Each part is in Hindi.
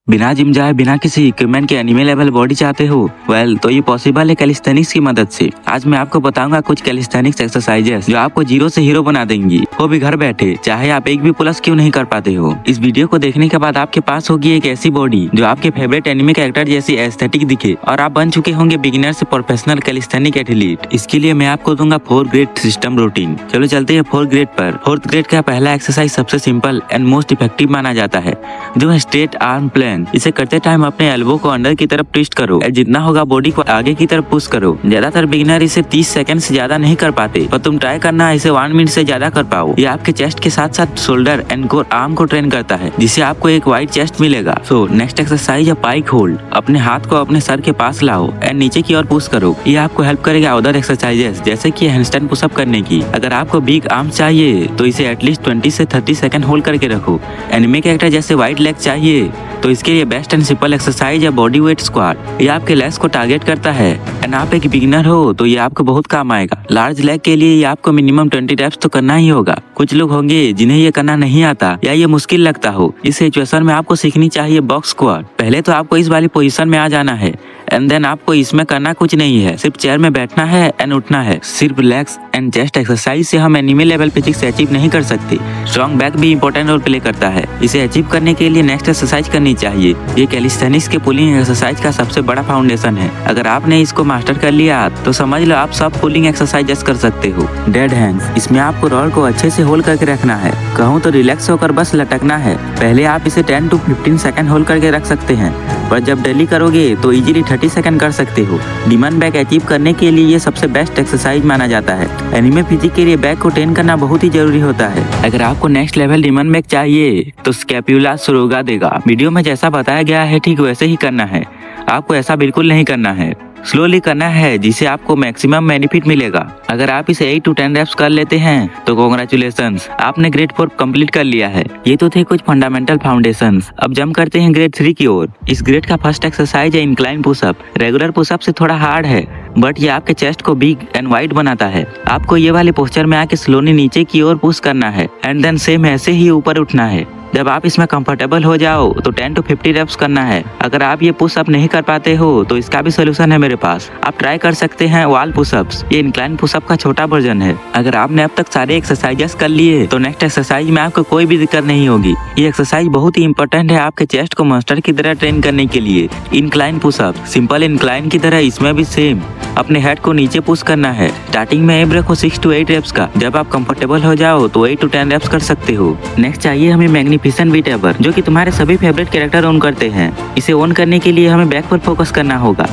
बिना जिम जाए बिना किसी इक्विपमेंट के एनिमे लेवल बॉडी चाहते हो? तो ये पॉसिबल है कैलिस्थेनिक्स की मदद से। आज मैं आपको बताऊंगा कुछ कैलिस्थेनिक्स एक्सरसाइजेस जो आपको जीरो से हीरो बना देंगी, वो भी घर बैठे, चाहे आप एक भी पुलअप्स क्यों नहीं कर पाते हो। इस वीडियो को देखने के बाद आपके पास होगी एक ऐसी बॉडी जो आपके फेवरेट एनिमे कैरेक्टर जैसी एस्थेटिक दिखे और आप बन चुके होंगे बिगिनर से प्रोफेशनल कैलिस्थेनिक एथलीट। इसके लिए मैं आपको दूंगा 4 ग्रेड सिस्टम रूटीन। चलो चलते हैं 4 ग्रेड पर। 4th ग्रेड का पहला एक्सरसाइज सबसे सिंपल एंड मोस्ट इफेक्टिव माना जाता है, जो है स्ट्रेट आर्म प्लेन। इसे करते टाइम अपने एल्बो को अंदर की तरफ ट्विस्ट करो, जितना होगा बॉडी को आगे की तरफ पुश करो। ज्यादातर बिगिनर इसे 30 सेकंड से ज्यादा नहीं कर पाते, पर तुम ट्राई करना इसे 1 मिनट से ज्यादा कर पाओ। ये आपके चेस्ट के साथ साथ शोल्डर एंड कोर आर्म को ट्रेन करता है, जिससे आपको एक वाइड चेस्ट मिलेगा। सो नेक्स्ट एक्सरसाइज है पाइक होल्ड। अपने हाथ को अपने सर के पास लाओ एंड नीचे की ओर पुश करो। ये आपको हेल्प करेगा अदर एक्सरसाइजेस जैसे कि हैंडस्टैंड पुशअप करने की। अगर आपको बिग आर्म चाहिए तो इसे एटलीस्ट 20 से 30 सेकंड होल्ड करके रखो। एनिमे कैरेक्टर जैसे वाइड लेग चाहिए तो इसके लिए बेस्ट एंड सिंपल एक्सरसाइज है बॉडी वेट स्क्वाट। ये आपके लेग्स को टारगेट करता है एंड आप एक बिगिनर हो तो ये आपको बहुत काम आएगा। लार्ज लेग के लिए ये आपको मिनिमम 20 रेप्स तो करना ही होगा। कुछ लोग होंगे जिन्हें ये करना नहीं आता या ये मुश्किल लगता हो। इस सिचुएशन में आपको सीखनी चाहिए बॉक्स स्क्वाट। पहले तो आपको इस वाली पोजीशन में आ जाना है एंड देन आपको इसमें करना कुछ नहीं है, सिर्फ चेयर में बैठना है एंड उठना है। सिर्फ लेग्स एंड चेस्ट एक्सरसाइज से हम एनिमे लेवल फिजिक्स अचीव नहीं कर सकते। स्ट्रॉन्ग बैक भी इंपॉर्टेंट रोल प्ले करता है। इसे अचीव करने के लिए नेक्स्ट एक्सरसाइज करनी चाहिए। ये कैलिस्थेनिक्स के पुलिंग एक्सरसाइज का सबसे बड़ा फाउंडेशन है। अगर आपने इसको मास्टर कर लिया तो समझ लो आप सब पुलिंग एक्सरसाइजेस कर सकते हो। डेड हैंड्स, इसमें आपको रॉड को अच्छे से होल्ड करके रखना है। कहूँ तो रिलैक्स होकर बस लटकना है। पहले आप इसे 10 to 15 सेकंड होल्ड करके रख सकते हैं, पर जब डेली करोगे तो इजीली 30 सेकंड कर सकते हो। डिमन बैक अचीव करने के लिए ये सबसे बेस्ट एक्सरसाइज माना जाता है। एनिमे फिजिक के लिए बैक को ट्रेन करना बहुत ही जरूरी होता है। अगर आपको नेक्स्ट लेवल डिमन बैक चाहिए तो स्कैपुला सुरोगा देगा। वीडियो में जैसा बताया गया है ठीक वैसे ही करना है। आपको ऐसा बिल्कुल नहीं करना है, स्लोली करना है, जिससे आपको मैक्सिमम बेनिफिट मिलेगा। अगर आप इसे 8 to 10 रेप्स कर लेते हैं तो कांग्रेचुलेशंस, आपने ग्रेड 4 कंप्लीट कर लिया है। ये तो थे कुछ फंडामेंटल फाउंडेशंस। अब जंप करते हैं ग्रेड 3 की ओर। इस ग्रेड का फर्स्ट एक्सरसाइज है इंक्लाइन पुशअप। रेगुलर पुशअप से थोड़ा हार्ड है, बट ये आपके चेस्ट को बिग एंड वाइड बनाता है। आपको ये वाले पोस्चर में आके स्लोली नीचे की ओर पुश करना है एंड देन सेम ऐसे ही ऊपर उठना है। जब आप इसमें कंफर्टेबल हो जाओ तो 10 to 50 रेप्स करना है। अगर आप ये पुशअप नहीं कर पाते हो तो इसका भी सोल्यूशन है मेरे पास। आप ट्राई कर सकते हैं वॉल पुशअप्स। ये इंक्लाइन पुशअप का छोटा वर्जन है। अगर आपने अब तक सारे एक्सरसाइजेस कर लिए तो नेक्स्ट एक्सरसाइज में आपको कोई भी दिक्कत नहीं होगी। ये एक्सरसाइज बहुत ही इंपॉर्टेंट है आपके चेस्ट को मॉन्स्टर की तरह ट्रेन करने के लिए। इंक्लाइन पुशअप सिंपल इंक्लाइन की तरह इसमें भी सेम अपने हेड को नीचे पुश करना है। स्टार्टिंग में एम रखो 6 to 8 रेप्स का। जब आप कंफर्टेबल हो जाओ तो 8 to 10 रेप्स कर सकते हो। नेक्स्ट चाहिए हमें मैग्निफिसेंट बीट एवर, जो कि तुम्हारे सभी फेवरेट कैरेक्टर ओन करते हैं। इसे ओन करने के लिए हमें बैक पर फोकस करना होगा।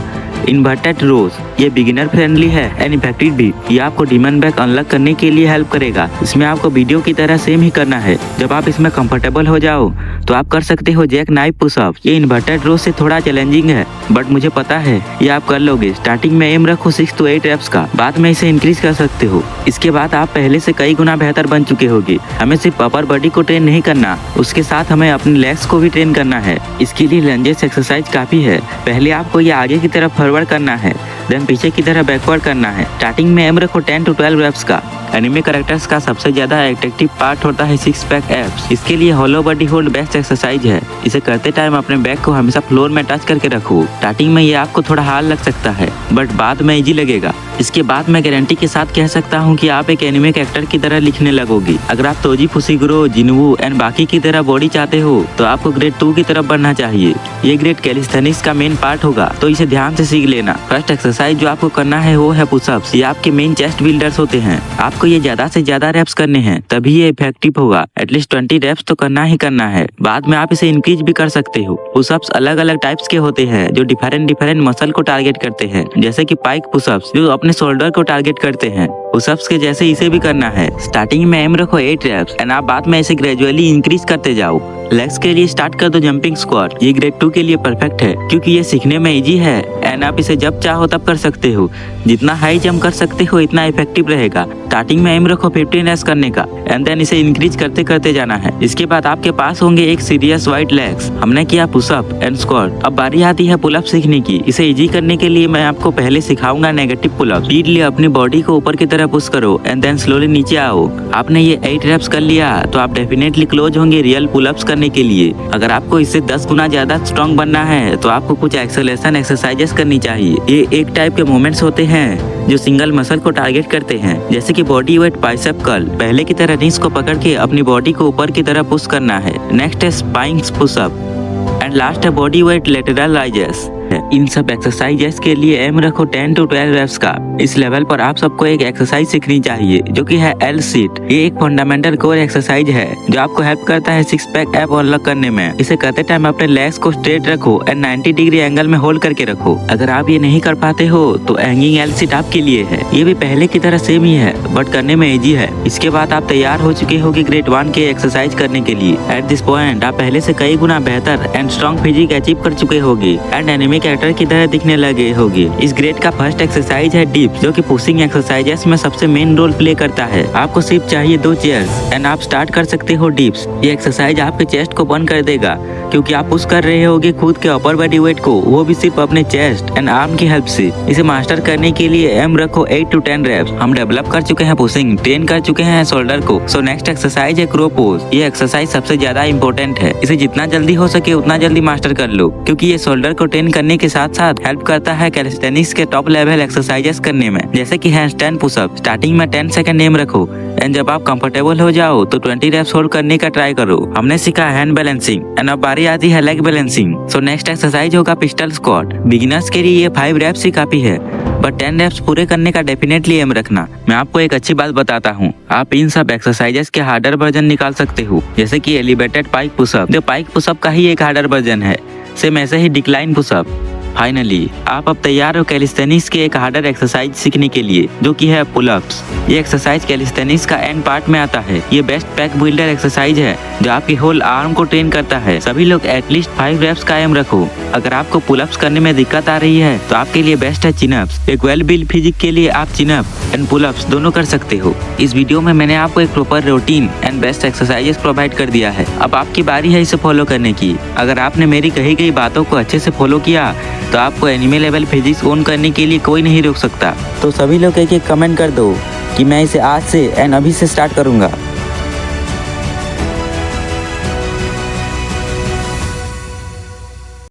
इन्वर्टेड रोज, ये बिगिनर फ्रेंडली है एंड इफेक्टिव भी। ये आपको डिमन बैक अनलॉक करने के लिए हेल्प करेगा। इसमें आपको वीडियो की तरह सेम ही करना है। जब आप इसमें कंफर्टेबल हो जाओ तो आप कर सकते हो जैक नाइफ पुशअप। ये इन्वर्टेड रोज से थोड़ा चैलेंजिंग है, बट मुझे पता है ये आप कर लोगे। स्टार्टिंग में एम रखो 6 to 8 रेप्स का, बाद में इसे इंक्रीज कर सकते हो। इसके बाद आप पहले से कई गुना बेहतर बन चुके होगे। हमें सिर्फ अपर बॉडी को ट्रेन नहीं करना, उसके साथ हमें अपने लेग्स को भी ट्रेन करना है। इसके लिए लंजेस एक्सरसाइज काफी है। पहले आपको ये आगे की तरफ फॉरवर्ड करना है, देन पीछे की तरह बैकवर्ड करना है। स्टार्टिंग में एम रखो 10 to 12 रेप्स का। एनिमे कैरेक्टर्स का सबसे ज्यादा एट्रैक्टिव पार्ट होता है 6 पैक एब्स। इसके लिए होलो बॉडी होल्ड बेस्ट एक्सरसाइज है। इसे करते टाइम अपने बैक को हमेशा फ्लोर में टच करके रखो। स्टार्टिंग में ये आपको थोड़ा हार्ड लग सकता है, बट बाद में इजी लगेगा। इसके बाद मैं गारंटी के साथ कह सकता हूँ कि आप एक एनिमे कैरेक्टर की तरह लिखने लगोगी। अगर आप तोजी फुशिगुरो, जिनवू एंड बाकी की तरह बॉडी चाहते हो तो आपको ग्रेड 2 की तरफ बढ़ना चाहिए। ये ग्रेड कैलिस्थेनिक्स का मेन पार्ट होगा, तो इसे ध्यान से सीख लेना। फर्स्ट एक्सरसाइज जो आपको करना है वो है पुशअप्स। ये आपके मेन चेस्ट बिल्डर्स होते हैं। आपको ये ज्यादा से ज्यादा रेप्स करने हैं, तभी ये इफेक्टिव होगा। एटलीस्ट 20 रेप्स तो करना ही करना है। बाद में आप इसे इंक्रीज भी कर सकते हो। पुशअप्स अलग अलग टाइप्स के होते हैं जो डिफरेंट मसल को टारगेट करते हैं, जैसे कि पाइक पुशअप्स जो अपने शोल्डर को टारगेट करते हैं। पुशअप्स के जैसे इसे भी करना है। स्टार्टिंग में एम रखो 8 रेप्स एंड आप बाद में इसे ग्रेजुअली इंक्रीज करते जाओ। लेग्स के लिए स्टार्ट कर दो जंपिंग स्क्वाट। ये ग्रेड 2 के लिए परफेक्ट है क्योंकि ये सीखने में इजी है एंड आप इसे जब चाहो तब कर सकते हो। जितना हाई जंप कर सकते हो इतना इफेक्टिव रहेगा। स्टार्टिंग में एम रखो 15 रेप्स करने का एंड देन इसे इंक्रीज करते करते जाना है। इसके बाद आपके पास होंगे एक सीरियस वाइड लेग्स। हमने किया पुशअप एंड स्क्वाट। अब बारी आती है पुलअप सीखने की। इसे इजी करने के लिए मैं आपको पहले सिखाऊंगा नेगेटिव पुलअप। स्पीडली अपनी बॉडी को ऊपर की तरफ पुश करो एंड देन स्लोली नीचे आओ। आपने ये 8 रेप्स कर लिया तो आप डेफिनेटली क्लोज होंगे रियल पुलअप्स करने के लिए। अगर आपको इससे 10 गुना ज्यादा स्ट्रॉन्ग बनना है तो आपको कुछ एक्सेलेरेशन एक्सरसाइजेस करनी चाहिए। ये एक टाइप के मूवमेंट्स होते हैं जो सिंगल मसल को टारगेट करते हैं, जैसे कि बॉडी वेट बाइसेप कर्ल। पहले की तरह नीज को पकड़ के अपनी बॉडी को ऊपर की तरफ पुश करना है। नेक्स्ट है स्पाइन पुशअप एंड लास्ट है बॉडी वेट लेटरल राइजेस। इन सब एक्सरसाइजेस के लिए एम रखो 10 to 12 रेप्स का। इस लेवल पर आप सबको एक एक्सरसाइज सीखनी चाहिए जो कि है एल सीट। ये एक फंडामेंटल कोर एक्सरसाइज है जो आपको हेल्प करता है सिक्स पैक एप अनलॉक करने में। इसे करते टाइम अपने लेग्स को स्ट्रेट रखो एंड 90 डिग्री एंगल में होल्ड करके रखो। अगर आप ये नहीं कर पाते हो तो हैंगिंग एल सीट आपके लिए है। ये भी पहले की तरह सेम ही है बट करने में इजी है। इसके बाद आप तैयार हो चुके होगे ग्रेड 1 के एक्सरसाइज करने के लिए। एट दिस पॉइंट आप पहले से कई गुना बेहतर एंड स्ट्रॉन्ग फिजिक अचीव कर चुके होगे एंड एनिमे कैरेक्टर की तरह दिखने लगे होगे। इस ग्रेड का फर्स्ट एक्सरसाइज है डिप्स, जो कि पुशिंग एक्सरसाइजेस में सबसे मेन रोल प्ले करता है। आपको सिर्फ चाहिए 2 चेयर्स एंड आप स्टार्ट कर सकते हो डिप्स। ये एक्सरसाइज आपके चेस्ट को बर्न कर देगा क्योंकि आप पुश कर रहे होगे खुद के अपर बॉडी वेट को, वो भी सिर्फ अपने चेस्ट एंड आर्म की हेल्प से। इसे मास्टर करने के लिए एम रखो 8 to 10 रेप्स। हम डेवलप कर चुके हैं पुशिंग, ट्रेन कर चुके हैं शोल्डर को। सो नेक्स्ट एक्सरसाइज है क्रो पोज। ये एक्सरसाइज सबसे ज्यादा इंपॉर्टेंट है। इसे जितना जल्दी हो सके उतना जल्दी मास्टर कर लो क्योंकि ये शोल्डर को ट्रेन करने के साथ साथ हेल्प करता है कैलिस्थेनिक्स के टॉप लेवल एक्सरसाइजेस करने में, जैसे कि हैंडस्टैंड पुशअप। स्टार्टिंग में 10 सेकंड एम रखो एंड जब आप कंफर्टेबल हो जाओ तो 20 रेप्स होल्ड करने का ट्राई करो। हमने सीखा हैंड बैलेंसिंग एंड अब बारी आती है leg balancing. So next exercise होगा पिस्टल स्क्वाट। बिगिनर्स के लिए ये 5 रेप्स ही काफी है बट 10 रेप्स पूरे करने का डेफिनेटली एम रखना। मैं आपको एक अच्छी बात बताता हूँ, आप इन सब एक्सरसाइजेस के हार्डर वर्जन निकाल सकते हो, जैसे कि एलिवेटेड पाइक पुशअप जो पाइक पुशअप का ही एक हार्डर वर्जन है। सेम ऐसे ही डिक्लाइन पुशअप। फाइनली आप अब तैयार हो कैलिस्थेनिक्स के एक हार्डर एक्सरसाइज सीखने के लिए जो कि है पुलअप्स। ये एक्सरसाइज कैलिस्थेनिक्स का एंड पार्ट में आता है। ये बेस्ट पैक बिल्डर एक्सरसाइज है जो आपकी होल आर्म को ट्रेन करता है। सभी लोग एटलीस्ट 5 रेप्स का एम रखो। अगर आपको पुलअप्स करने में दिक्कत आ रही है तो आपके लिए बेस्ट है चिनअप्स। एक वेल बिल्ड फिजिक के लिए आप चिनअप एंड पुलअप्स दोनों कर सकते हो। इस वीडियो में मैंने आपको एक proper routine and best exercises provide कर दिया है। अब आपकी बारी है इसे फॉलो करने की। अगर आपने मेरी कही गई बातों को अच्छे से फॉलो किया तो आपको एनिमे लेवल फिजिक्स ओन करने के लिए कोई नहीं रोक सकता। तो सभी लोग एक कमेंट कर दो कि मैं इसे आज से एंड अभी से स्टार्ट करूंगा।